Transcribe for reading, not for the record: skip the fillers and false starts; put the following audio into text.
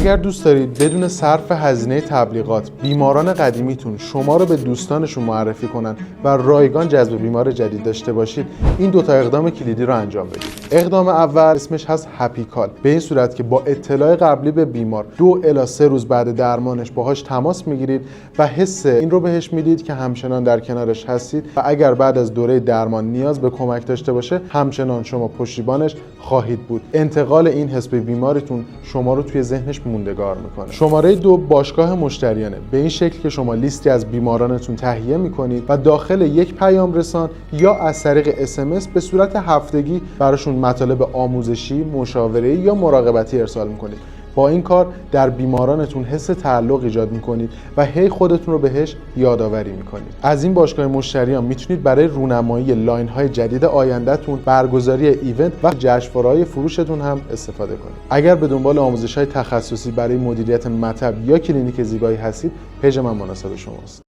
اگر دوست دارید بدون صرف هزینه تبلیغات بیماران قدیمیتون شما رو به دوستانشون معرفی کنن و رایگان جذب بیمار جدید داشته باشید، این دوتا اقدام کلیدی رو انجام بدید. اقدام اول اسمش هست هپی کال، به این صورت که با اطلاع قبلی به بیمار 2 الی 3 روز بعد درمانش باهاش تماس میگیرید و حس این رو بهش میدید که همچنان در کنارش هستید و اگر بعد از دوره درمان نیاز به کمک داشته باشه همچنان شما پشتیبانش خواهید بود. انتقال این حس به بیمارتون شما رو توی ذهنش موندگار میکنه. شماره 2 باشگاه مشتریانه، به این شکل که شما لیستی از بیمارانتون تهیه میکنید و داخل یک پیام رسان یا از طریق SMS به صورت هفتگی براشون مطالب آموزشی، مشاوره‌ای یا مراقبتی ارسال میکنید. با این کار در بیمارانتون حس تعلق ایجاد میکنید و هی خودتون رو بهش یادآوری میکنید. از این باشگاه مشتریان میتونید برای رونمایی لاین های جدید آیندهتون، برگزاری ایونت و جشنواره‌های فروشتون هم استفاده کنید. اگر به دنبال آموزش های تخصصی برای مدیریت مطب یا کلینیک زیبایی هستید، پیج من مناسب شماست.